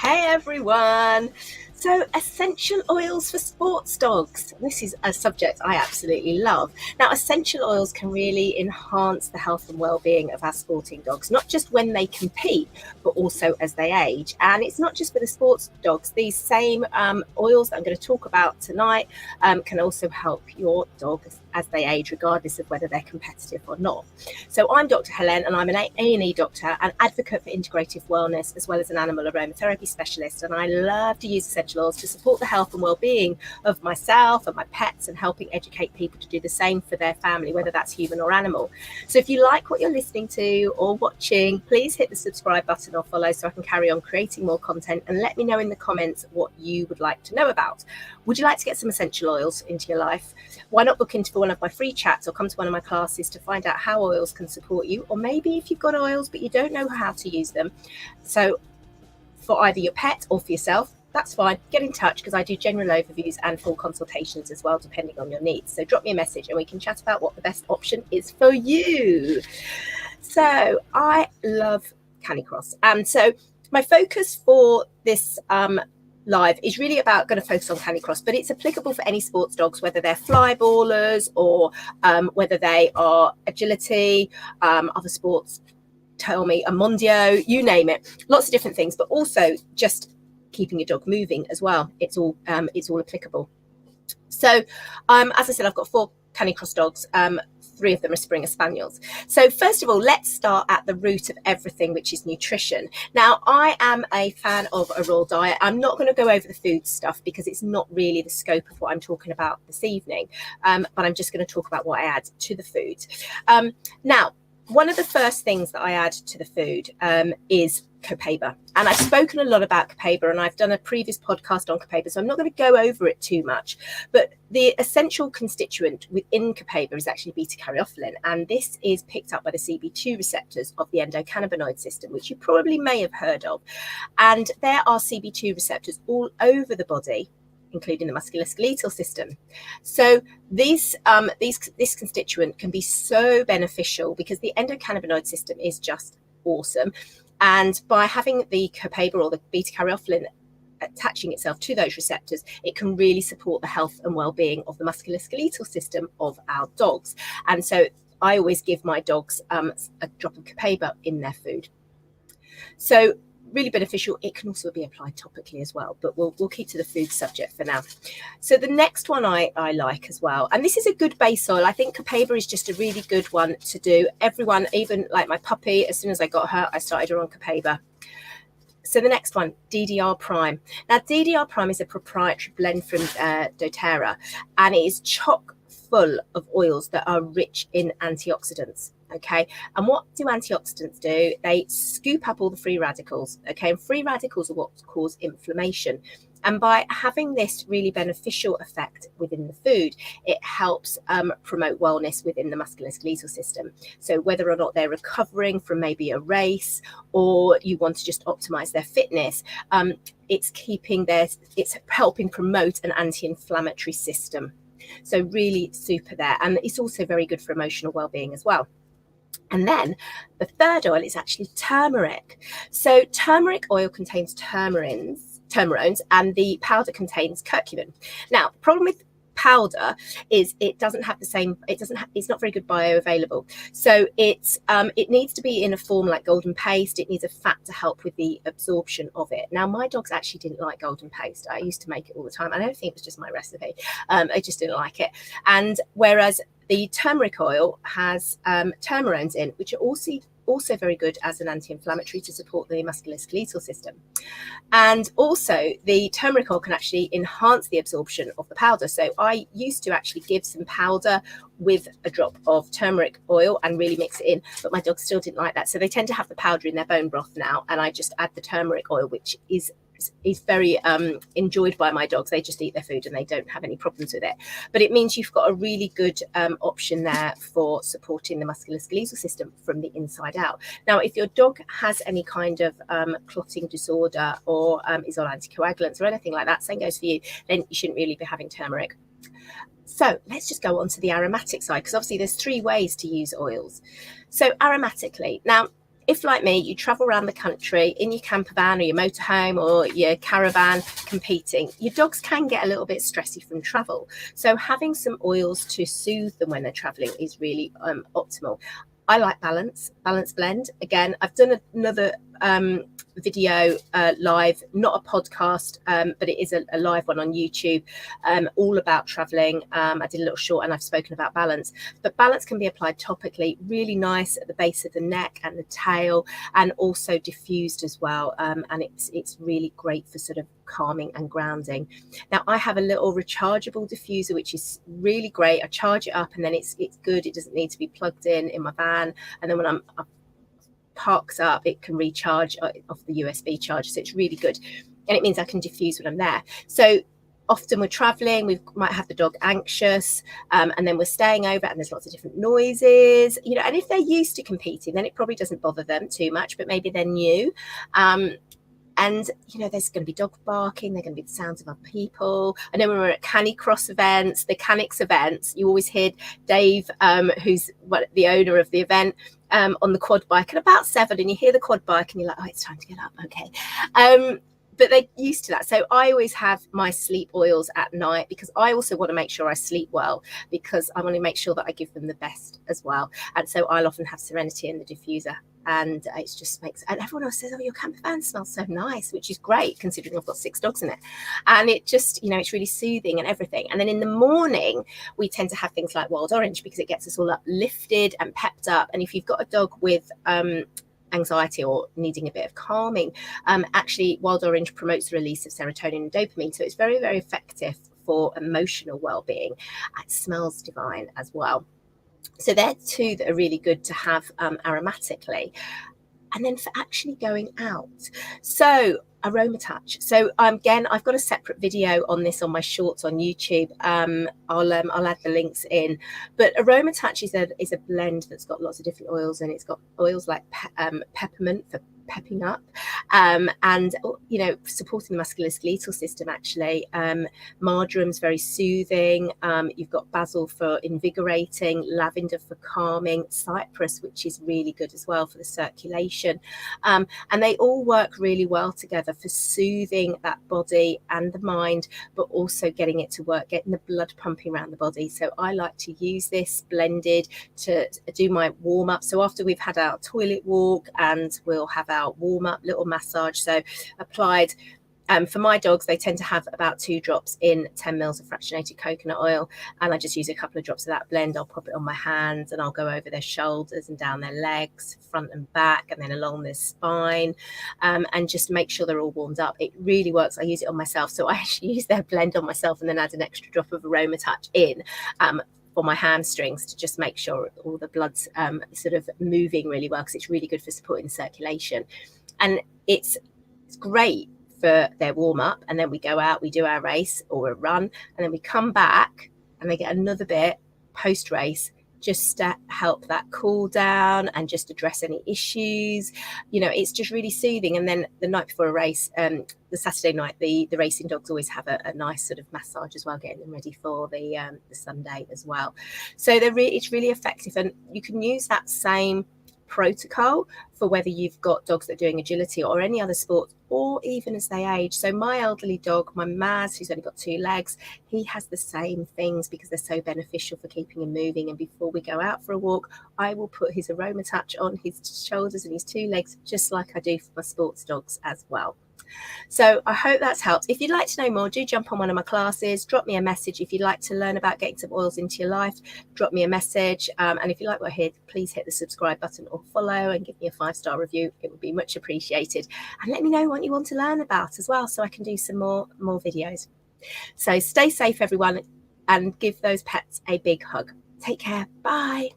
Hey everyone! So, essential oils for sports dogs. This is a subject I absolutely love. Now, essential oils can really enhance the health and well-being of our sporting dogs, not just when they compete, but also as they age. And it's not just for the sports dogs. These same oils that I'm going to talk about tonight can also help your dogs as they age, regardless of whether they're competitive or not. So I'm Dr. Helen, and I'm an A&E doctor, an advocate for integrative wellness, as well as an animal aromatherapy specialist. And I love to use essential oils to support the health and well-being of myself and my pets, and helping educate people to do the same for their family, whether that's human or animal. So if you like what you're listening to or watching, please hit the subscribe button or follow so I can carry on creating more content, and let me know in the comments what you would like to know about. Would you like to get some essential oils into your life? Why not book into one of my free chats or come to one of my classes to find out how oils can support you, or maybe if you've got oils but you don't know how to use them. So for either your pet or for yourself, that's fine. Get in touch, because I do general overviews and full consultations as well, depending on your needs. So drop me a message and we can chat about what the best option is for you. So I love Canicross. And so my focus for this live is really about going to focus on Canicross, but it's applicable for any sports dogs, whether they're fly ballers or whether they are agility, other sports, tell me, a Mondio, you name it, lots of different things, but also just keeping your dog moving as well. It's all applicable. So as I said, I've got 4 Canicross dogs. 3 of them are Springer Spaniels. So first of all, let's start at the root of everything, which is nutrition. Now, I am a fan of a raw diet. I'm not going to go over the food stuff because it's not really the scope of what I'm talking about this evening, but I'm just going to talk about what I add to the food. Now, one of the first things that I add to the food is copaiba. And I've spoken a lot about copaiba, and I've done a previous podcast on copaiba, so I'm not going to go over it too much. But the essential constituent within copaiba is actually beta-caryophyllene, and this is picked up by the CB2 receptors of the endocannabinoid system, which you probably may have heard of. And there are CB2 receptors all over the body, including the musculoskeletal system. So this constituent can be so beneficial because the endocannabinoid system is just awesome. And by having the copaiba or the beta-caryophyllene attaching itself to those receptors, it can really support the health and well-being of the musculoskeletal system of our dogs. And so I always give my dogs a drop of copaiba in their food. So really beneficial. It can also be applied topically as well, but we'll keep to the food subject for now. So the next one I like as well, and this is a good base oil. I think copaiba is just a really good one to do. Everyone, even like my puppy, as soon as I got her, I started her on copaiba. So the next one, DDR Prime. Now, DDR Prime is a proprietary blend from doTERRA, and it is chock full of oils that are rich in antioxidants. Okay, and what do antioxidants do? They scoop up all the free radicals. Okay, and free radicals are what cause inflammation. And by having this really beneficial effect within the food, it helps promote wellness within the musculoskeletal system. So whether or not they're recovering from maybe a race, or you want to just optimize their fitness, it's helping promote an anti-inflammatory system. So really super there. And it's also very good for emotional well-being as well. And then the third oil is actually turmeric. So turmeric oil contains turmerones, and the powder contains curcumin. Now, the problem with powder is it's not very good bioavailable. So it needs to be in a form like golden paste. It needs a fat to help with the absorption of it. Now, my dogs actually didn't like golden paste. I used to make it all the time. I don't think it was just my recipe. I just didn't like it. And whereas the turmeric oil has turmerones in, which are also very good as an anti-inflammatory to support the musculoskeletal system. And also the turmeric oil can actually enhance the absorption of the powder. So I used to actually give some powder with a drop of turmeric oil and really mix it in, but my dogs still didn't like that. So they tend to have the powder in their bone broth now, and I just add the turmeric oil, which is very enjoyed by my dogs. They just eat their food and they don't have any problems with it. But it means you've got a really good option there for supporting the musculoskeletal system from the inside out. Now, if your dog has any kind of clotting disorder or is on anticoagulants or anything like that, same goes for you, then you shouldn't really be having turmeric. So let's just go on to the aromatic side, because obviously there's 3 ways to use oils. So aromatically, now if, like me, you travel around the country in your camper van or your motorhome or your caravan competing, your dogs can get a little bit stressy from travel. So having some oils to soothe them when they're traveling is really optimal. I like Balance Blend. Again, I've done another video live, not a podcast, but it is a live one on YouTube, all about traveling. I did a little short and I've spoken about Balance, but Balance can be applied topically, really nice at the base of the neck and the tail, and also diffused as well. And it's really great for sort of calming and grounding. Now I have a little rechargeable diffuser, which is really great. I charge it up and then it's good. It doesn't need to be plugged in my van. And then when I'm parked up, it can recharge off the USB charger. So it's really good. And it means I can diffuse when I'm there. So often we're traveling, we might have the dog anxious, and then we're staying over and there's lots of different noises, you know, and if they're used to competing, then it probably doesn't bother them too much, but maybe they're new. And, you know, there's going to be dog barking. There are going to be the sounds of other people. I know when we're at Canicross events, the Canics events, you always hear Dave, who's the owner of the event, on the quad bike at about 7, and you hear the quad bike and you're like, oh, it's time to get up. Okay. But they're used to that. So I always have my sleep oils at night, because I also want to make sure I sleep well, because I want to make sure that I give them the best as well. And so I'll often have Serenity in the diffuser, and it just makes, and everyone else says, oh, your camper van smells so nice, which is great considering I've got 6 dogs in it. And it just, you know, it's really soothing and everything. And then in the morning, we tend to have things like Wild Orange, because it gets us all uplifted and pepped up. And if you've got a dog with anxiety or needing a bit of calming, actually Wild Orange promotes the release of serotonin and dopamine, so it's very, very effective for emotional well-being. It smells divine as well. So they're 2 that are really good to have aromatically. And then for actually going out, so Aroma Touch. So again, I've got a separate video on this on my shorts on YouTube. I'll add the links in. But Aroma Touch is a blend that's got lots of different oils, and it's got oils like peppermint for pepping up, and you know, supporting the musculoskeletal system actually. Marjoram's very soothing. You've got basil for invigorating, lavender for calming, cypress, which is really good as well for the circulation, and they all work really well together for soothing that body and the mind, but also getting it to work, getting the blood pumping around the body. So I like to use this blended to do my warm up. So after we've had our toilet walk, and we'll have our warm up little massage. So applied, for my dogs, they tend to have about 2 drops in 10 mils of fractionated coconut oil, and I just use a couple of drops of that blend. I'll pop it on my hands, and I'll go over their shoulders and down their legs, front and back, and then along their spine, and just make sure they're all warmed up. It really works. I use it on myself, so I actually use their blend on myself and then add an extra drop of Aroma Touch in for my hamstrings, to just make sure all the blood's sort of moving really well, because it's really good for supporting circulation. And it's great for their warm up, and then we go out, we do our race or a run, and then we come back and they get another bit post race, just to help that cool down and just address any issues. You know, it's just really soothing. And then the night before a race, the Saturday night, the racing dogs always have a nice sort of massage as well, getting them ready for the Sunday as well. So it's really effective, and you can use that same protocol for whether you've got dogs that are doing agility or any other sport, or even as they age. So my elderly dog, my Maz, who's only got 2 legs, he has the same things, because they're so beneficial for keeping him moving. And before we go out for a walk, I will put his Aroma Touch on his shoulders and his 2 legs, just like I do for my sports dogs as well. So I hope that's helped. If you'd like to know more, do jump on one of my classes, drop me a message. If you'd like to learn about getting some oils into your life, drop me a message. And if you like what I hear, please hit the subscribe button or follow, and give me a 5-star review. It would be much appreciated. And let me know what you want to learn about as well, so I can do some more videos. So stay safe, everyone, and give those pets a big hug. Take care. Bye.